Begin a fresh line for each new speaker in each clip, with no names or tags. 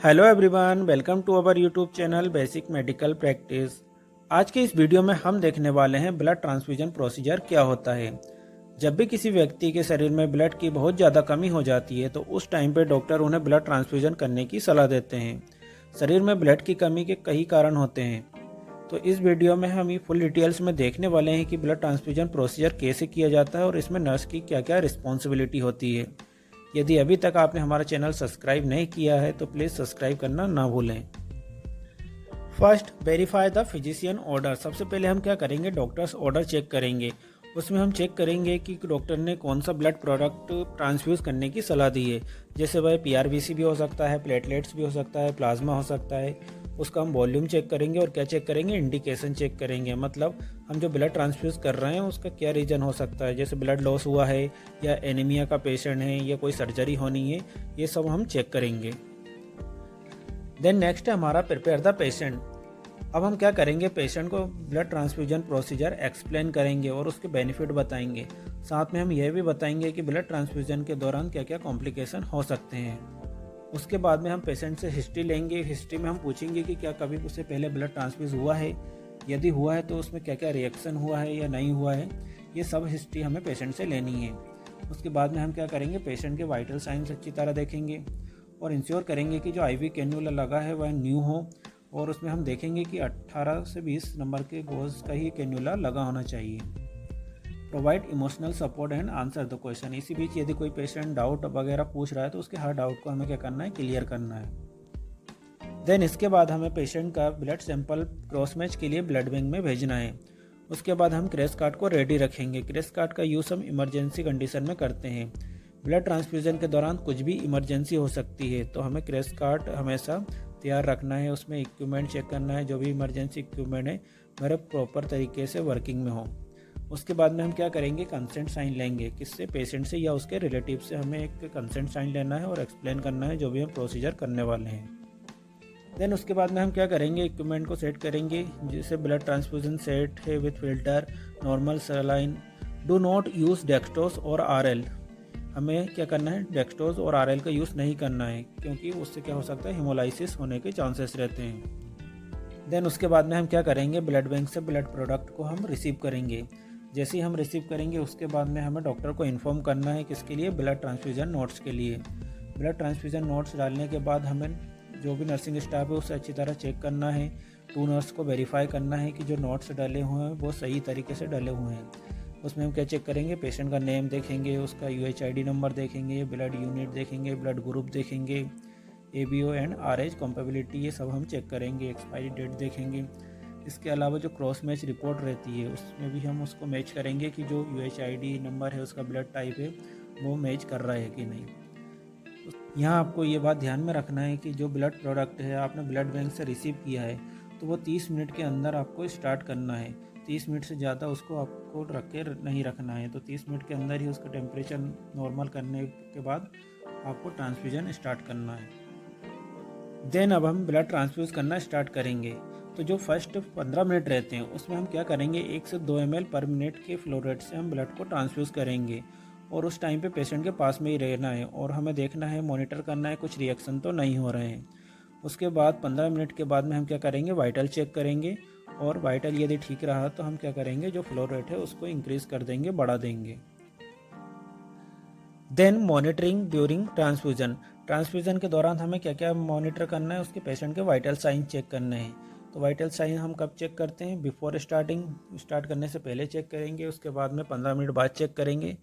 Hello everyone, welcome to our YouTube channel basic medical practice. आज के इस video में हम देखने वाले हैं ब्लड ट्रांसफ्यूजन प्रोसीजर क्या होता है। जब भी किसी व्यक्ति के शरीर में ब्लड की बहुत ज़्यादा कमी हो जाती है तो उस टाइम पे डॉक्टर उन्हें ब्लड ट्रांसफ्यूजन करने की सलाह देते हैं। शरीर में ब्लड की कमी के कई कारण होते हैं, तो इस वीडियो में हम ये फुल डिटेल्स में देखने वाले हैं कि ब्लड ट्रांसफ्यूजन प्रोसीजर कैसे किया जाता है और इसमें नर्स की क्या क्या रिस्पॉन्सिबिलिटी होती है। यदि अभी तक आपने हमारा चैनल सब्सक्राइब नहीं किया है तो प्लीज़ सब्सक्राइब करना ना भूलें। First, verify the physician order. सबसे पहले हम क्या करेंगे, डॉक्टर्स ऑर्डर चेक करेंगे। उसमें हम चेक करेंगे कि डॉक्टर ने कौन सा ब्लड प्रोडक्ट ट्रांसफ्यूज़ करने की सलाह दी है। जैसे वह पीआरबीसी भी हो सकता है, प्लेटलेट्स भी हो सकता है, प्लाज्मा हो सकता है। उसका हम वॉल्यूम चेक करेंगे और क्या चेक करेंगे, इंडिकेशन चेक करेंगे। मतलब हम जो ब्लड ट्रांसफ्यूज़ कर रहे हैं उसका क्या रीज़न हो सकता है, जैसे ब्लड लॉस हुआ है या एनीमिया का पेशेंट है या कोई सर्जरी होनी है, ये सब हम चेक करेंगे। देन नेक्स्ट है हमारा प्रिपेयर द पेशेंट। अब हम क्या करेंगे, पेशेंट को ब्लड ट्रांसफ्यूजन प्रोसीजर एक्सप्लेन करेंगे और उसके बेनिफिट बताएंगे। साथ में हम यह भी बताएंगे कि ब्लड ट्रांसफ्यूजन के दौरान क्या क्या कॉम्प्लिकेशन हो सकते हैं। उसके बाद में हम पेशेंट से हिस्ट्री लेंगे। हिस्ट्री में हम पूछेंगे कि क्या कभी उससे पहले ब्लड ट्रांसफ्यूज हुआ है, यदि हुआ है तो उसमें क्या क्या रिएक्शन हुआ है या नहीं हुआ है, ये सब हिस्ट्री हमें पेशेंट से लेनी है। उसके बाद में हम क्या करेंगे, पेशेंट के वाइटल साइंस अच्छी तरह देखेंगे और इंश्योर करेंगे कि जो आईवी कैन्यूला लगा है वह न्यू हो, और उसमें हम देखेंगे कि 18 से 20 नंबर के गोज का ही कैन्यूला लगा होना चाहिए। Provide emotional support and answer the question. इसी बीच यदि कोई पेशेंट डाउट वगैरह पूछ रहा है तो उसके हर डाउट को हमें क्या करना है, क्लियर करना है। देन इसके बाद हमें पेशेंट का ब्लड सैंपल क्रॉस मैच के लिए ब्लड बैंक में भेजना है। उसके बाद हम क्रेस्ट कार्ड को रेडी रखेंगे। क्रेस्ट कार्ड का यूज़ हम इमरजेंसी कंडीशन में करते हैं। ब्लड ट्रांसफ्यूजन के दौरान कुछ भी इमरजेंसी हो सकती है, तो हमें क्रेस्ट कार्ड हमेशा तैयार रखना है। उसमें इक्विपमेंट चेक करना है, जो भी इमरजेंसी इक्विपमेंट है मेरे प्रॉपर तरीके से वर्किंग में हो। उसके बाद में हम क्या करेंगे, कंसेंट साइन लेंगे। किससे, पेशेंट से या उसके रिलेटिव से हमें एक कंसेंट साइन लेना है और एक्सप्लेन करना है जो भी हम प्रोसीजर करने वाले हैं। देन उसके बाद में हम क्या करेंगे, इक्विपमेंट को सेट करेंगे। जैसे ब्लड ट्रांसफ्यूजन सेट है with filter, normal saline. Do not use dextrose और आरएल। हमें क्या करना है, डेक्सट्रोज और आरएल का यूज़ नहीं करना है, क्योंकि उससे क्या हो सकता है, हेमोलाइसिस होने के चांसेस रहते हैं। देन उसके बाद में हम क्या करेंगे, ब्लड बैंक से ब्लड प्रोडक्ट को हम रिसीव करेंगे। जैसे ही हम रिसीव करेंगे उसके बाद में हमें डॉक्टर को इन्फॉर्म करना है, किसके लिए, ब्लड ट्रांसफ्यूजन नोट्स के लिए। ब्लड ट्रांसफ्यूजन नोट्स डालने के बाद हमें जो भी नर्सिंग स्टाफ है उसे अच्छी तरह चेक करना है। 2 नर्स को वेरीफाई करना है कि जो नोट्स डले हुए हैं वो सही तरीके से डले हुए हैं। उसमें हम क्या चेक करेंगे, पेशेंट का नेम देखेंगे, उसका UHID नंबर देखेंगे, ब्लड यूनिट देखेंगे, ब्लड ग्रुप देखेंगे, ABO एंड RH कॉम्पेबिलिटी, ये सब हम चेक करेंगे। एक्सपायरी डेट देखेंगे। इसके अलावा जो क्रॉस मैच रिपोर्ट रहती है उसमें भी हम उसको मैच करेंगे कि जो UHID नंबर है, उसका ब्लड टाइप है, वो मैच कर रहा है कि नहीं। यहाँ आपको ये बात ध्यान में रखना है कि जो ब्लड प्रोडक्ट है आपने ब्लड बैंक से रिसीव किया है तो वो 30 मिनट के अंदर आपको स्टार्ट करना है। 30 मिनट से ज़्यादा उसको आपको रख के नहीं रखना है, तो 30 मिनट के अंदर ही उसका टेम्परेचर नॉर्मल करने के बाद आपको ट्रांसफ्यूजन स्टार्ट करना है। देन अब हम ब्लड ट्रांसफ्यूज़ करना स्टार्ट करेंगे। तो जो फर्स्ट 15 मिनट रहते हैं उसमें हम क्या करेंगे, 1 से 2 ml पर मिनट के फ्लो रेट से हम ब्लड को ट्रांसफ्यूज़ करेंगे। और उस टाइम पे पेशेंट के पास में ही रहना है और हमें देखना है, मॉनिटर करना है कुछ रिएक्शन तो नहीं हो रहे हैं। उसके बाद 15 मिनट के बाद में हम क्या करेंगे, वाइटल चेक करेंगे। और वाइटल यदि ठीक रहा तो हम क्या करेंगे, जो फ्लो रेट है उसको इंक्रीज़ कर देंगे, बढ़ा देंगे। Then monitoring during transfusion. Transfusion के दौरान हमें क्या क्या मॉनिटर करना है, उसके पेशेंट के वाइटल साइन चेक करने हैं। तो वाइटल साइन हम कब चेक करते हैं, बिफोर स्टार्ट करने से पहले चेक करेंगे। उसके बाद में 15 मिनट बाद चेक करेंगे।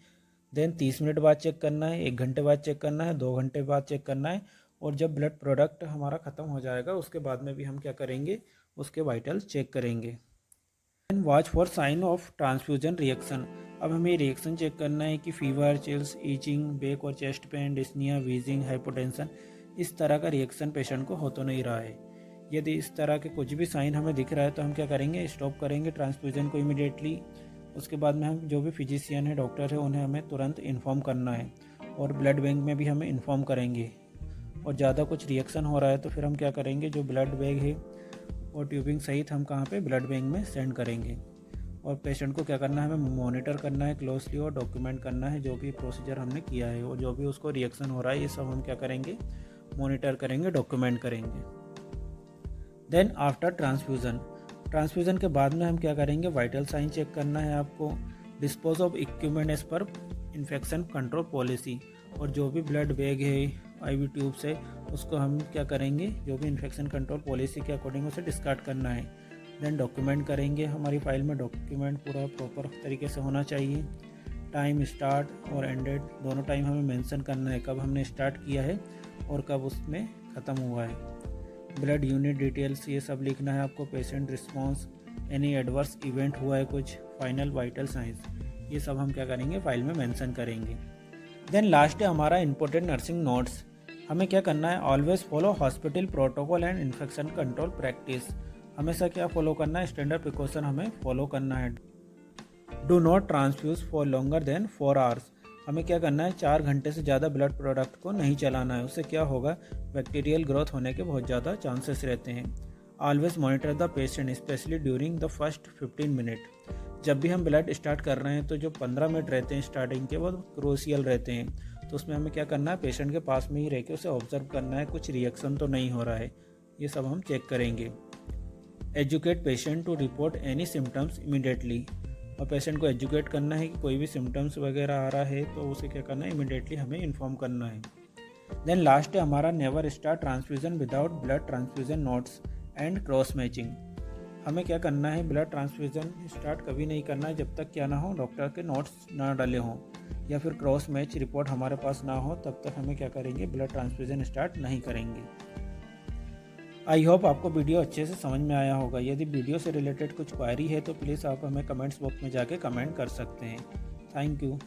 देन 30 मिनट बाद चेक करना है, 1 घंटे बाद चेक करना है, 2 घंटे बाद चेक करना है। और जब ब्लड प्रोडक्ट हमारा ख़त्म हो जाएगा उसके बाद में भी हम क्या करेंगे, उसके वाइटल चेक करेंगे। And watch for sign of transfusion reaction. अब हमें रिएक्शन चेक करना है कि फीवर, चिल्स, ईचिंग, बैक और chest pain, dyspnoea, wheezing, hypotension, इस तरह का रिएक्शन पेशेंट को हो तो नहीं रहा है। यदि इस तरह के कुछ भी साइन हमें दिख रहा है तो हम क्या करेंगे, स्टॉप करेंगे ट्रांसफ्यूजन को इमीडिएटली। उसके बाद में हम जो भी फिजिशियन है, डॉक्टर है, उन्हें हमें तुरंत इन्फॉर्म करना है और ब्लड बैंक में भी हमें इन्फॉर्म करेंगे। और ज़्यादा कुछ रिएक्शन हो रहा है तो फिर हम क्या करेंगे, जो ब्लड बैग है और ट्यूबिंग सहित हम कहाँ पे, ब्लड बैंक में सेंड करेंगे। और पेशेंट को क्या करना है, हमें मॉनिटर करना है क्लोजली और डॉक्यूमेंट करना है जो भी प्रोसीजर हमने किया है, और जो भी उसको रिएक्शन हो रहा है ये सब हम क्या करेंगे, मॉनिटर करेंगे, डॉक्यूमेंट करेंगे। देन आफ्टर ट्रांसफ्यूज़न के बाद में हम क्या करेंगे, वाइटल साइन चेक करना है आपको, dispose of equipment as per infection control policy, और जो भी ब्लड बैग है IV ट्यूब्स है उसको हम क्या करेंगे, जो भी इन्फेक्शन कंट्रोल पॉलिसी के अकॉर्डिंग उसे डिस्कार्ड करना है। देन डॉक्यूमेंट करेंगे, हमारी फाइल में डॉक्यूमेंट पूरा प्रॉपर तरीके से होना चाहिए। टाइम स्टार्ट और एंडेड दोनों टाइम हमें मेंशन करना है, कब हमने स्टार्ट किया है और कब उसमें ख़त्म हुआ है। ब्लड यूनिट डिटेल्स ये सब लिखना है आपको, patient response, any adverse event हुआ है कुछ, फाइनल वाइटल साइंस, ये सब हम क्या करेंगे, फाइल में मेंशन करेंगे। देन लास्ट है हमारा इंपॉर्टेंट नर्सिंग नोट्स। हमें क्या करना है, always follow hospital protocol and infection control practice. हमेशा क्या फॉलो करना है, स्टैंडर्ड प्रिकॉशन हमें फॉलो करना है। Do not transfuse for longer than 4 hours. हमें क्या करना है, 4 घंटे से ज़्यादा ब्लड प्रोडक्ट को नहीं चलाना है, उससे क्या होगा, बैक्टीरियल ग्रोथ होने के बहुत ज़्यादा चांसेस रहते हैं। Always monitor the patient specially during the first 15 minute. जब भी हम ब्लड स्टार्ट कर रहे हैं तो जो 15 मिनट रहते हैं स्टार्टिंग के, बहुत क्रूशियल रहते हैं, तो उसमें हमें क्या करना है, पेशेंट के पास में ही रह के उसे ऑब्जर्व करना है, कुछ रिएक्शन तो नहीं हो रहा है, ये सब हम चेक करेंगे। Educate patient to report any symptoms immediately, और पेशेंट को एजुकेट करना है कि कोई भी सिम्टम्स वगैरह आ रहा है तो उसे क्या करना है, इमीडिएटली हमें इन्फॉर्म करना है। देन लास्ट है हमारा never start transfusion without blood transfusion notes and cross matching. हमें क्या करना है, ब्लड ट्रांसफ्यूज़न स्टार्ट कभी नहीं करना है जब तक क्या ना हो, डॉक्टर के नोट्स ना डले हों या फिर क्रॉस मैच रिपोर्ट हमारे पास ना हो, तब तक हमें क्या करेंगे, ब्लड ट्रांसफ्यूज़न स्टार्ट नहीं करेंगे। आई होप आपको वीडियो अच्छे से समझ में आया होगा। यदि वीडियो से रिलेटेड कुछ क्वायरी है तो प्लीज़ आप हमें कमेंट्स बॉक्स में जाके कमेंट कर सकते हैं। Thank you.